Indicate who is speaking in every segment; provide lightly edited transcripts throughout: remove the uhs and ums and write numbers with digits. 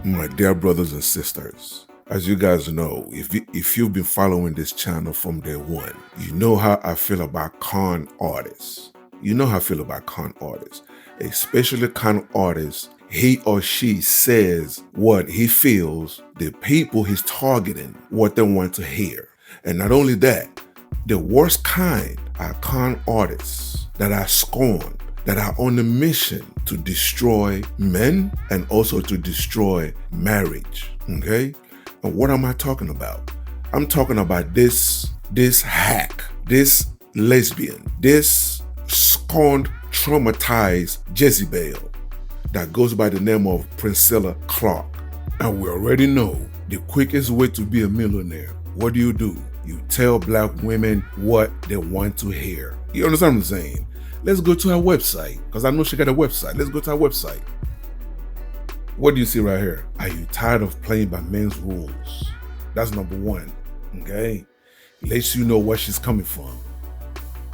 Speaker 1: My dear brothers and sisters, as you guys know, if you've been following this channel from day one, you know how I feel about con artists. You know how I feel about con artists, especially con artists. He or she says what he feels the people he's targeting, what they want to hear. And not only that, the worst kind are con artists that are scorned, that are on a mission to destroy men and also to destroy marriage, okay? And what am I talking about? I'm talking about this hack, this lesbian, this scorned, traumatized Jezebel that goes by the name of Priscilla Clark. And we already know the quickest way to be a millionaire. What do? You tell black women what they want to hear. You understand what I'm saying? Let's go to her website, because I know she got a website. Let's go to her website. What do you see right here? Are you tired of playing by men's rules? That's number one, okay? Lets you know where she's coming from.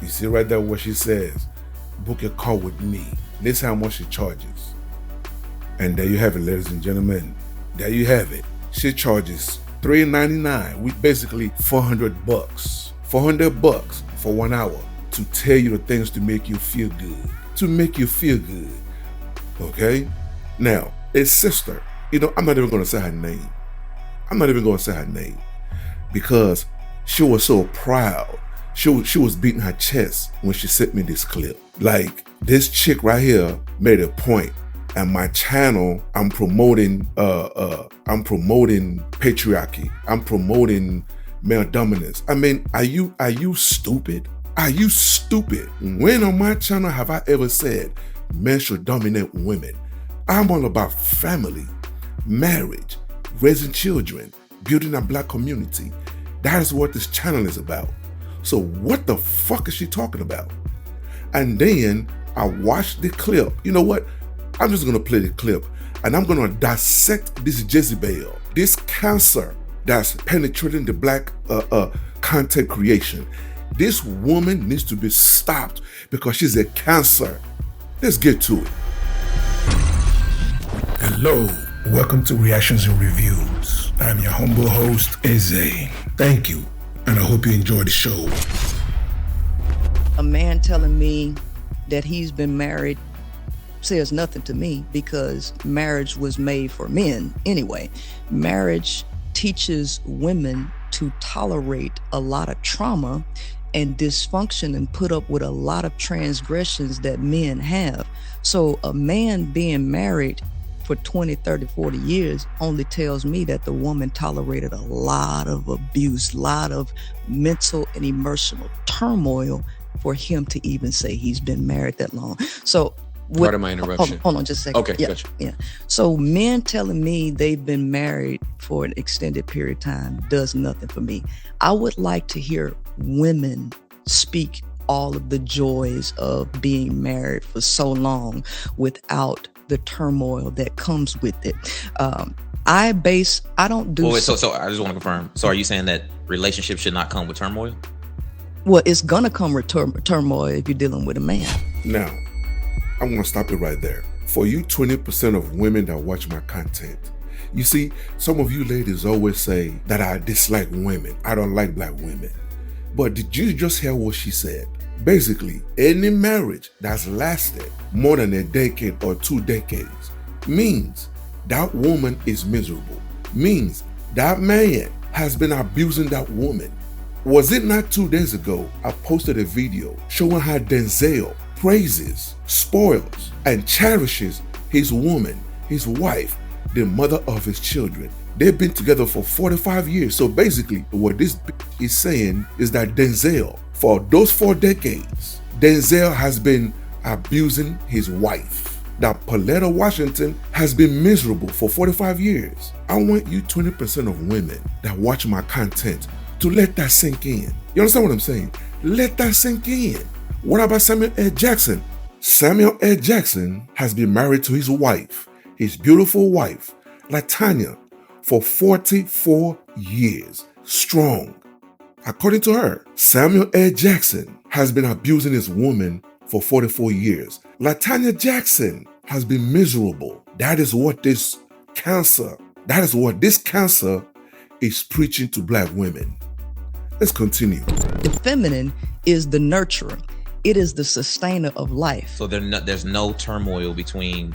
Speaker 1: You see right there what she says, book a call with me. Let's see how much she charges. And there you have it, ladies and gentlemen. There you have it. She charges $3.99, with basically $400. $400 for 1 hour to tell you the things to make you feel good. To make you feel good. Okay? Now, a sister, I'm not even gonna say her name. Because she was so proud. She was beating her chest when she sent me this clip. Like, this chick right here made a point. And my channel, I'm promoting patriarchy. I'm promoting male dominance. I mean, are you stupid? Are you stupid? When on my channel have I ever said men should dominate women? I'm all about family, marriage, raising children, building a black community. That is what this channel is about. So what the fuck is she talking about? And then I watched the clip. You know what? I'm just gonna play the clip and I'm gonna dissect this Jezebel, this cancer that's penetrating the black content creation. This woman needs to be stopped because she's a cancer. Let's get to it.
Speaker 2: Hello, welcome to Reactions and Reviews. I'm your humble host, Eze. Thank you, and I hope you enjoy the show.
Speaker 3: A man telling me that he's been married says nothing to me, because marriage was made for men anyway. Marriage teaches women to tolerate a lot of trauma and dysfunction and put up with a lot of transgressions that men have. So a man being married for 20, 30, 40 years only tells me that the woman tolerated a lot of abuse, a lot of mental and emotional turmoil for him to even say he's been married that long. So
Speaker 4: part of my interruption.
Speaker 3: Hold on just a second.
Speaker 4: Okay,
Speaker 3: yeah,
Speaker 4: gotcha.
Speaker 3: Yeah. So men telling me they've been married for an extended period of time does nothing for me. I would like to hear women speak all of the joys of being married for so long without the turmoil that comes with it. I don't do.
Speaker 4: So I just want to confirm. So are you saying that relationships should not come with turmoil?
Speaker 3: Well, it's gonna come with turmoil if you're dealing with a man.
Speaker 1: Now, I'm gonna stop it right there. For you 20% of women that watch my content, you see, some of you ladies always say that I dislike women. I don't like black women. But did you just hear what she said? Basically, any marriage that's lasted more than a decade or 2 decades means that woman is miserable. Means that man has been abusing that woman. Was it not 2 days ago I posted a video showing how Denzel praises, spoils, and cherishes his woman, his wife, the mother of his children. They've been together for 45 years. So basically, what this is saying is that Denzel, for those 4 decades, Denzel has been abusing his wife. That Pauletta Washington has been miserable for 45 years. I want you 20% of women that watch my content to let that sink in. You understand what I'm saying? Let that sink in. What about Samuel L. Jackson? Samuel L. Jackson has been married to his wife, his beautiful wife, LaTanya, for 44 years strong. According to her, Samuel L. Jackson has been abusing his woman for 44 years. LaTanya Jackson has been miserable. That is what this cancer. That is what this cancer is preaching to black women. Let's continue.
Speaker 3: The feminine is the nurturer. It is the sustainer of life.
Speaker 4: So there's no turmoil between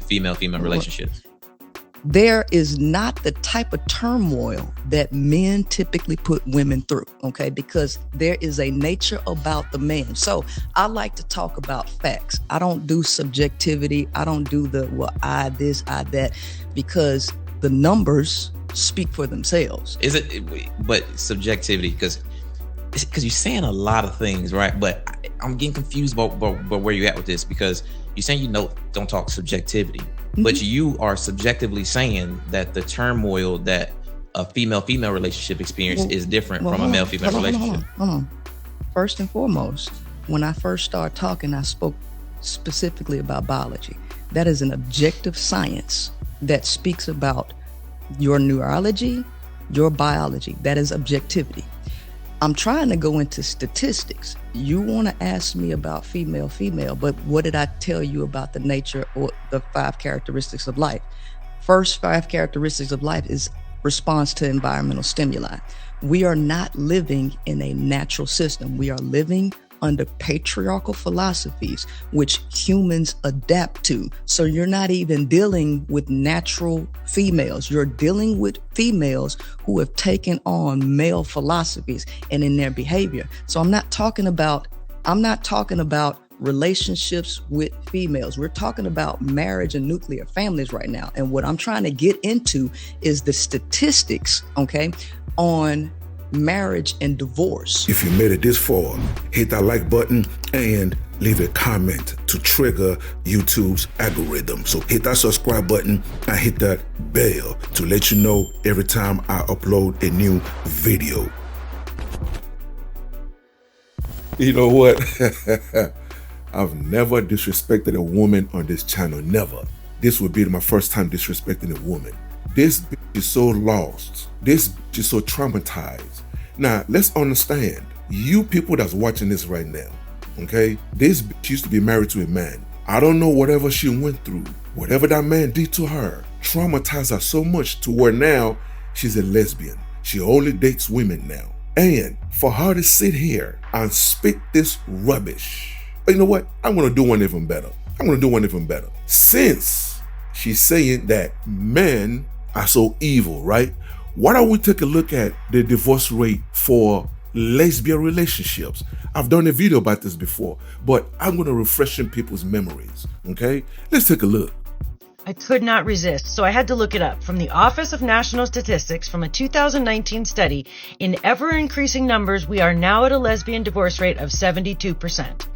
Speaker 4: female-female relationships.
Speaker 3: There is not the type of turmoil that men typically put women through, okay? Because there is a nature about the man. So I like to talk about facts. I don't do subjectivity. I don't do I this, I that, because the numbers speak for themselves.
Speaker 4: But subjectivity, because you're saying a lot of things, right? But I'm getting confused about where you're at with this, because you're saying don't talk subjectivity. But you are subjectively saying that the turmoil that a female-female relationship experience is different from a male-female relationship.
Speaker 3: Hold on. First and foremost, when I first started talking, I spoke specifically about biology. That is an objective science that speaks about your neurology, your biology. That is objectivity. I'm trying to go into statistics. You want to ask me about female, but what did I tell you about the nature or the 5 characteristics of life? First 5 characteristics of life is response to environmental stimuli. We are not living in a natural system. We are living under patriarchal philosophies, which humans adapt to. So you're not even dealing with natural females. You're dealing with females who have taken on male philosophies and in their behavior. So I'm not talking about relationships with females. We're talking about marriage and nuclear families right now. And what I'm trying to get into is the statistics, okay, on marriage and divorce.
Speaker 2: If you made it this far, hit that like button and leave a comment to trigger YouTube's algorithm. So hit that subscribe button and hit that bell to let you know every time I upload a new video.
Speaker 1: You know what? I've never disrespected a woman on this channel, never. This would be my first time disrespecting a woman. This bitch is so lost. This bitch is so traumatized. Now, let's understand, you people that's watching this right now, okay? This bitch used to be married to a man. I don't know whatever she went through, whatever that man did to her, traumatized her so much to where now she's a lesbian. She only dates women now. And for her to sit here and spit this rubbish, but you know what? I'm gonna do one even better. Since she's saying that men are so evil, right? Why don't we take a look at the divorce rate for lesbian relationships? I've done a video about this before, but I'm going to refresh people's memories, okay? Let's take a look.
Speaker 5: I could not resist, so I had to look it up. From the Office of National Statistics, from a 2019 study, in ever-increasing numbers, we are now at a lesbian divorce rate of 72%.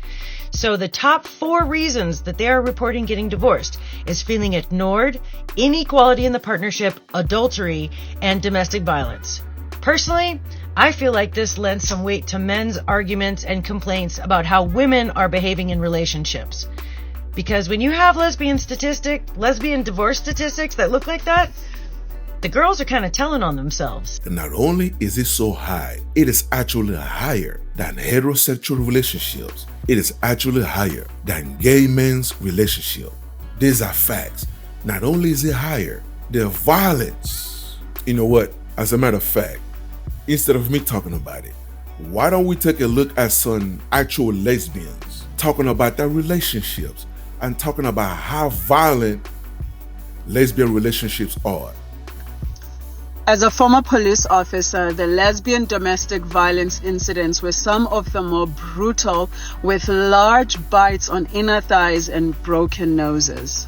Speaker 5: So the top 4 reasons that they are reporting getting divorced is feeling ignored, inequality in the partnership, adultery, and domestic violence. Personally, I feel like this lends some weight to men's arguments and complaints about how women are behaving in relationships. Because when you have lesbian divorce statistics that look like that, the girls are kind of telling on themselves.
Speaker 1: And not only is it so high, it is actually higher than heterosexual relationships. It is actually higher than gay men's relationship. These are facts. Not only is it higher, the violence. You know what? As a matter of fact, instead of me talking about it, why don't we take a look at some actual lesbians talking about their relationships and talking about how violent lesbian relationships are.
Speaker 6: As a former police officer, the lesbian domestic violence incidents were some of the more brutal, with large bites on inner thighs and broken noses.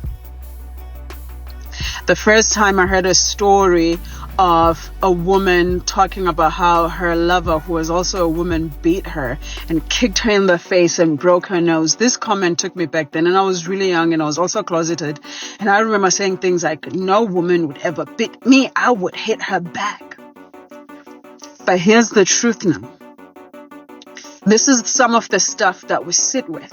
Speaker 6: The first time I heard a story of a woman talking about how her lover, who was also a woman, beat her and kicked her in the face and broke her nose. This comment took me back then, and I was really young and I was also closeted. And I remember saying things like, no woman would ever beat me, I would hit her back. But here's the truth now. This is some of the stuff that we sit with.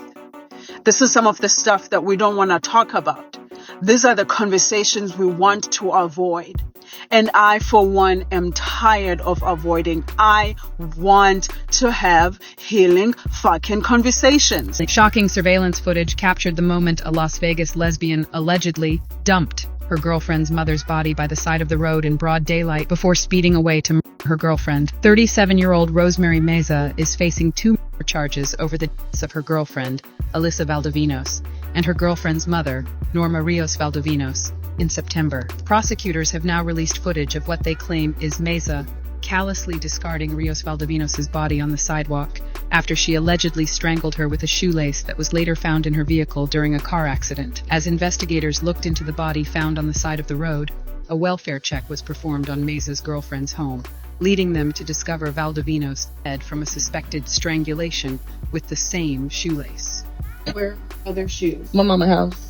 Speaker 6: This is some of the stuff that we don't want to talk about. These are the conversations we want to avoid. And I, for one, am tired of avoiding. I want to have healing fucking conversations.
Speaker 7: Shocking surveillance footage captured the moment a Las Vegas lesbian allegedly dumped her girlfriend's mother's body by the side of the road in broad daylight before speeding away to murder her girlfriend. 37-year-old Rosemary Meza is facing 2 murder charges over the deaths of her girlfriend, Alyssa Valdovinos, and her girlfriend's mother, Norma Rios Valdovinos, in September. Prosecutors have now released footage of what they claim is Meza callously discarding Rios Valdovinos' body on the sidewalk after she allegedly strangled her with a shoelace that was later found in her vehicle during a car accident. As investigators looked into the body found on the side of the road, a welfare check was performed on Meza's girlfriend's home, leading them to discover Valdovinos' head from a suspected strangulation with the same shoelace.
Speaker 8: Where are their shoes?
Speaker 9: My mama's house.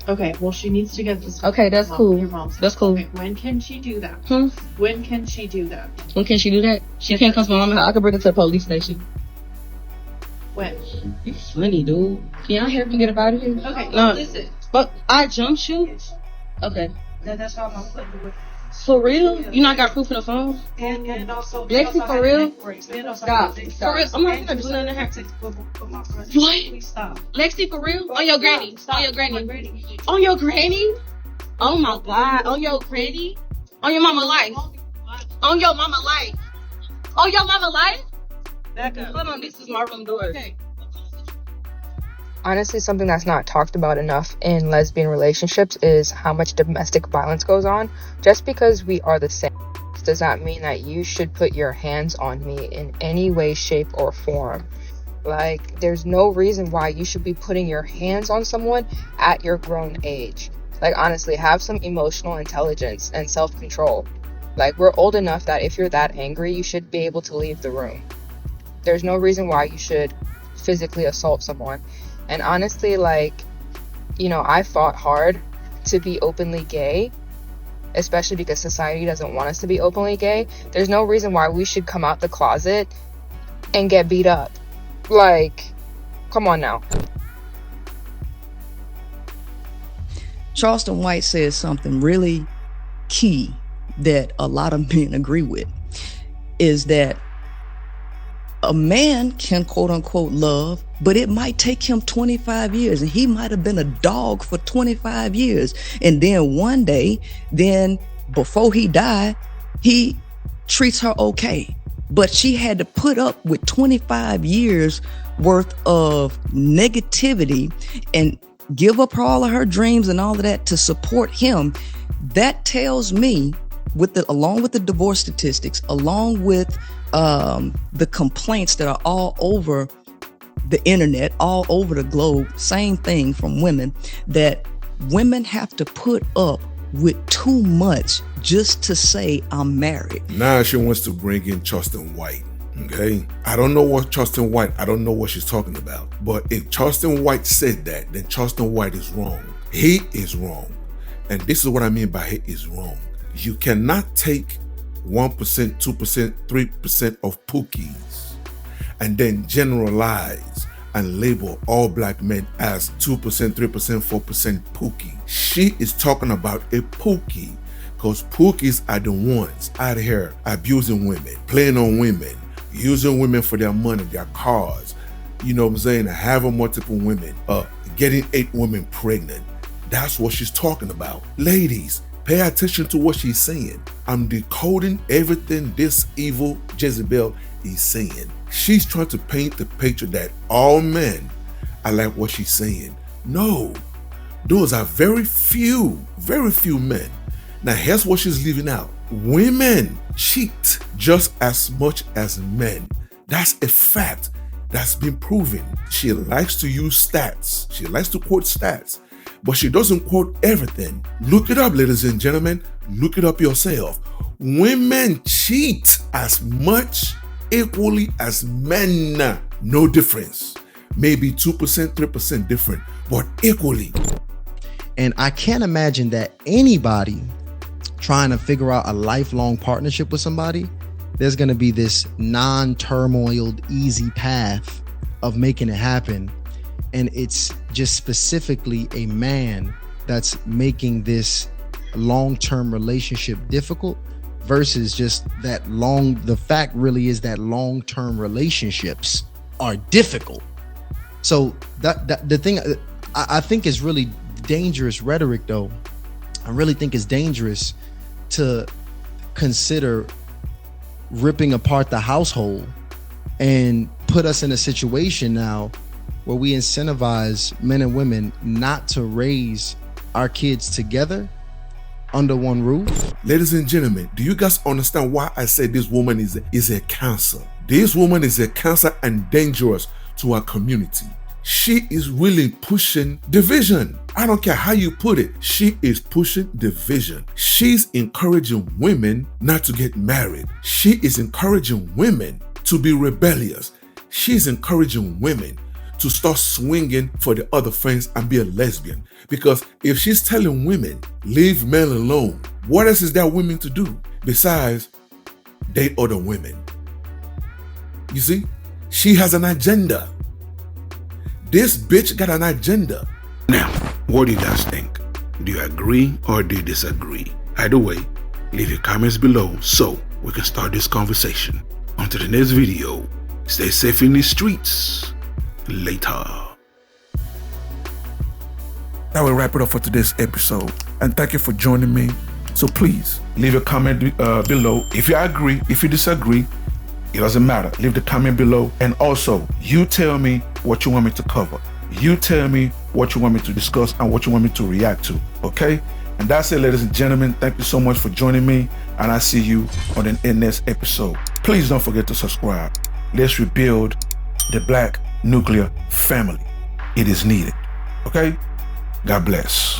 Speaker 8: Okay, well, she needs to get this.
Speaker 9: Okay, that's cool.
Speaker 8: Your mom's
Speaker 9: That's cool.
Speaker 8: Okay, when can she do that? When can she do that?
Speaker 9: When can she do that? She can't come to my mama's house. I can bring her to the police station.
Speaker 8: When?
Speaker 9: You funny, dude. Can y'all help me get up out of here?
Speaker 8: Okay,
Speaker 9: No.
Speaker 8: listen.
Speaker 9: But I jumped you? Okay.
Speaker 8: That's how I'm putting it.
Speaker 9: For real? You not got proof in the phone?
Speaker 8: And also,
Speaker 9: Lexi, for real?
Speaker 8: Stop.
Speaker 9: For real? I'm not gonna do nothing to her. What?
Speaker 8: Stop.
Speaker 9: Lexi, for real? On your granny.
Speaker 8: Stop.
Speaker 9: On your granny. On your granny? Oh my God. On your granny? On your mama life. On your mama life. On your mama life?
Speaker 8: Back up.
Speaker 9: Hold on, this is my room door. Okay.
Speaker 10: Honestly, something that's not talked about enough in lesbian relationships is how much domestic violence goes on. Just because we are the same does not mean that you should put your hands on me in any way, shape, or form. Like, there's no reason why you should be putting your hands on someone at your grown age. Like, honestly, have some emotional intelligence and self-control. Like, we're old enough that if you're that angry, you should be able to leave the room. There's no reason why you should physically assault someone. And honestly, like, you know, I fought hard to be openly gay, especially because society doesn't want us to be openly gay. There's no reason why we should come out the closet and get beat up. Like, come on now.
Speaker 3: Charleston White says something really key that a lot of men agree with, is that a man can quote unquote love, but it might take him 25 years, and he might have been a dog for 25 years. And then one day, before he died, he treats her okay. But she had to put up with 25 years worth of negativity and give up all of her dreams and all of that to support him. That tells me, along with the divorce statistics, along with the complaints that are all over the internet, all over the globe, same thing from women, that women have to put up with too much just to say I'm married.
Speaker 2: Now she wants to bring in Charleston White. Okay, I don't know what Charleston White, I don't know what she's talking about. But if Charleston White said that, then Charleston White is wrong. He is wrong. And this is what I mean by he is wrong. You cannot take 1%, 2%, 3% of pookies and then generalize and label all black men as 2%, 3%, 4% pookie. She is talking about a pookie, because pookies are the ones out here abusing women, playing on women, using women for their money, their cars, you know what I'm saying, having multiple women, getting 8 women pregnant. That's what she's talking about. Ladies, pay attention to what she's saying. I'm decoding everything this evil Jezebel is saying. She's trying to paint the picture that all men are like what she's saying. No, those are very few men. Now here's what she's leaving out. Women cheat just as much as men. That's a fact that's been proven. She likes to use stats. She likes to quote stats, but she doesn't quote everything. Look it up, ladies and gentlemen. Look it up yourself. Women cheat as much, equally as men. No difference. Maybe 2%, 3% different, but equally.
Speaker 11: And I can't imagine that anybody trying to figure out a lifelong partnership with somebody, there's going to be this non-turmoiled, easy path of making it happen. And it's just specifically a man that's making this long-term relationship difficult versus just the fact really is that long-term relationships are difficult. So that the thing I think is really dangerous rhetoric though I really think it's dangerous to consider ripping apart the household and put us in a situation now where we incentivize men and women not to raise our kids together under one roof.
Speaker 1: Ladies and gentlemen, do you guys understand why I said this woman is a cancer? This woman is a cancer and dangerous to our community. She is really pushing division. I don't care how you put it. She is pushing division. She's encouraging women not to get married. She is encouraging women to be rebellious. She's encouraging women to start swinging for the other friends and be a lesbian. Because if she's telling women, leave men alone, what else is there women to do besides date other women? You see, she has an agenda. This bitch got an agenda.
Speaker 2: Now, what do you guys think? Do you agree or do you disagree? Either way, leave your comments below so we can start this conversation. Until the next video, stay safe in these streets. Later. That will wrap it up for today's episode. And thank you for joining me. So please, leave a comment below. If you agree, if you disagree, it doesn't matter. Leave the comment below. And also, you tell me what you want me to cover. You tell me what you want me to discuss and what you want me to react to. Okay? And that's it, ladies and gentlemen. Thank you so much for joining me. And I'll see you on the next episode. Please don't forget to subscribe. Let's rebuild the Black nuclear family. It is needed. Okay? God bless.